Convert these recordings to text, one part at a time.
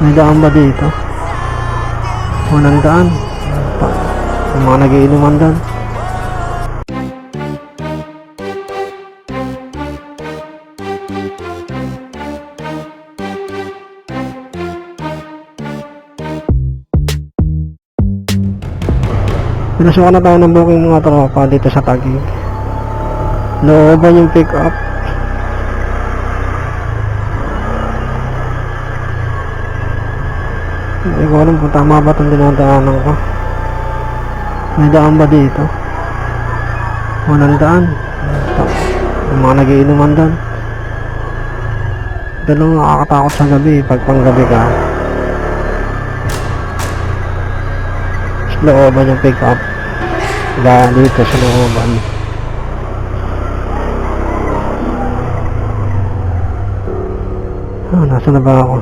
May daan ba dito? Walang daan. Yung mga nagiinuman doon. Pinasukan na tayo ng booking mga tropa dito sa Taguig. Looban yung pick up. Hindi ko alam kung tama ba itong dinadaanan ko. May daan ba dito? Walang daan. Yung mga nagiinuman doon. Ito lang nakakatakot sa gabi pag panggabi ka. Sa looban yung pick up. Dito sa looban. Nasa na ba ako?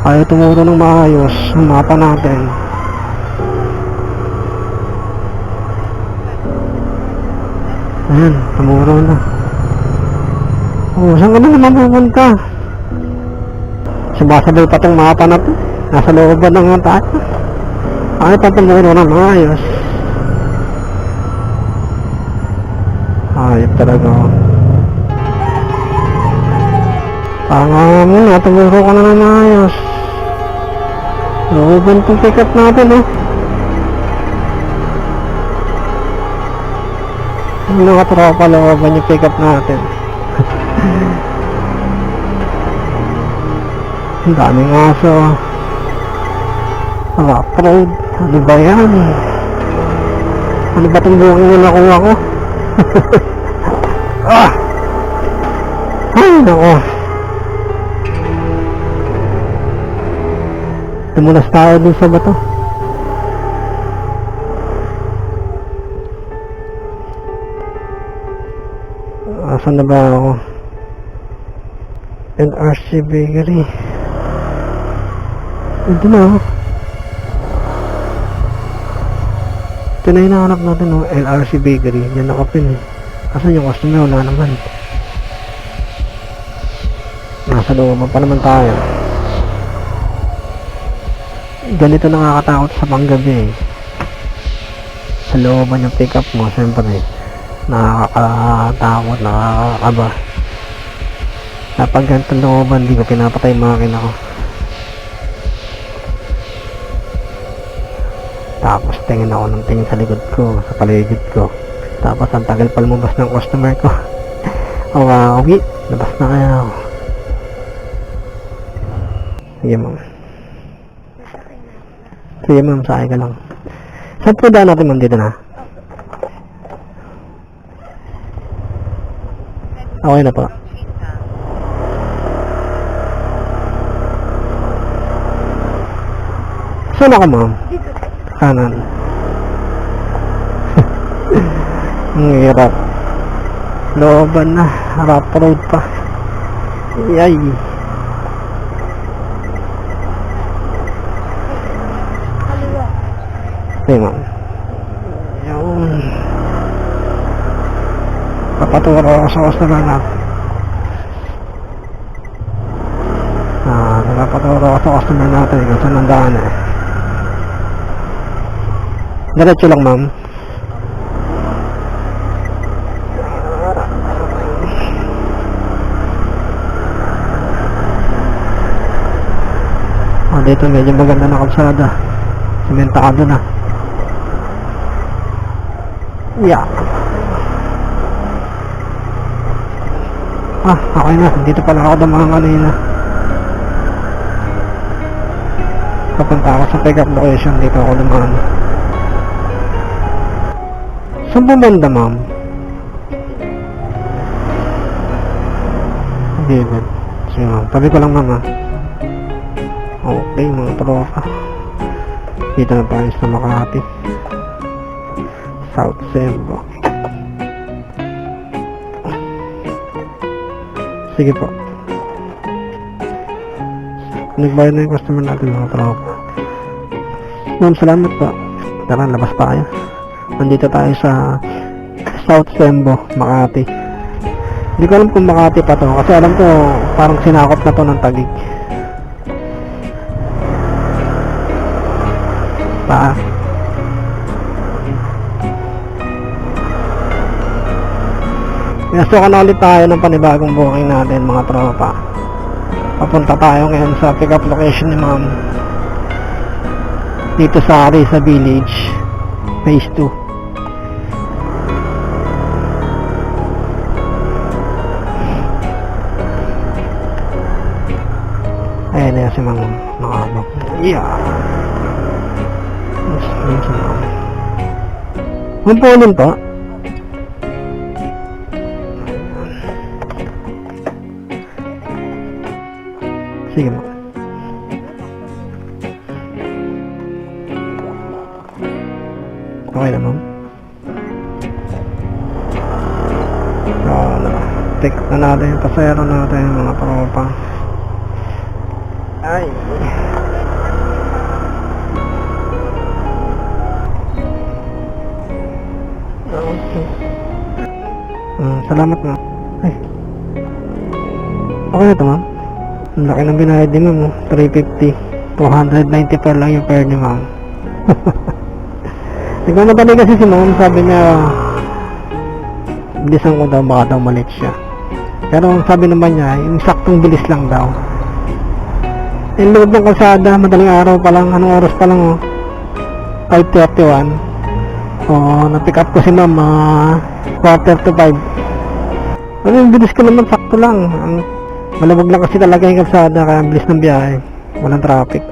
Ayaw tumuro ng maayos ang mapa natin. Ayan, tumuro na. Saan ka na naman pupunta? Sabasabay pa itong mapa na to. Nasa looban na nga tayo. Ayaw pa tumuro ng maayos. Ayop talaga. Tanga mo na, tumuro ka na ng maayos. Looban itong pick up natin Yung mga tropa, looban yung pick up natin. Ang daming aso. Rock road. Ano ba yan? Ano ba itong buhang na nakuha ko? Ay, nako. Tumulas tayo dun sa bato. Asan na ba ako? LRC Bakery. Ito na ako. Ito na hinahanap natin LRC Bakery. Diyan nakapin Asan yung customer? Wala naman. Nasa looban pa naman tayo. Ganito nakakatakot sa panggabi sa looban yung pick up mo. Siyempre nakakatakot, nakakaba. Kapag ganito looban, hindi ko pinapatay yung makina ko. Tapos tingin ako ng tingin sa likod ko, sa paligid ko. Tapos ang tagal pa lumabas ng customer ko. Okay, labas na kaya ako. Sige ma'am. Sige ma'am, sakay ka lang. Saan po daan natin ma'am? Dito na? Okay na po. Saan ako ma'am? Kanan. Ang hirap. Looban na. Rough road pa. Yay. Okay ma'am. Yun. Papaturo ako sa customer natin. Napapaturo ako sa customer natin kung saan ang daan Diretso lang ma'am. Dito medyo maganda na kalsada. Sementado na. Yeah. Okay na. Dito pala ako dumaan kanina. Papunta ako sa pick up location. Dito ako dumaan. Saan bumanda ma'am? David. Sige ma'am. Tabi ko lang ma'am Okay mga tropa. Dito na tayo sa Makati. South Cebu. Sige po. Nagbayad na yung customer natin mga tropa. Ma'am, salamat po. Tara, labas tayo. Nandito tayo sa South Sembo, Makati. Hindi ko alam kung Makati pa to kasi alam ko parang sinakop na to ng Taguig. Pinasukan na ulit tayo ng panibagong booking natin mga tropa. Papunta tayo ngayon sa pick up location ni ma'am dito sa Arisa Village Phase 2. Ayan na si ma'am, nakabak. Yeah. Ayan si ma'am. Mampulin po. Sige ma'am. Okay na ma'am. Take na natin yung pasero natin mga tropa. Ay. Okay. Salamat ma'am. Ay. Okay na ito ma'am. Ang laki ng binayad din ma'am, 350. 290 per lang yung fare ni ma'am. Nagmamadali kasi si ma'am, sabi niya bilisan ko daw, baka daw malit siya. Pero ang sabi naman niya, yung saktong bilis lang daw. Yung loob ng kalsada, madaling araw pa lang, anong oras pa lang 5:31. Na-pick up ko si ma'am 4:45. Ano yung bilis ko naman, sakto lang. Malabog lang kasi talaga yung kalsada, kaya bilis ng biyahe, walang traffic.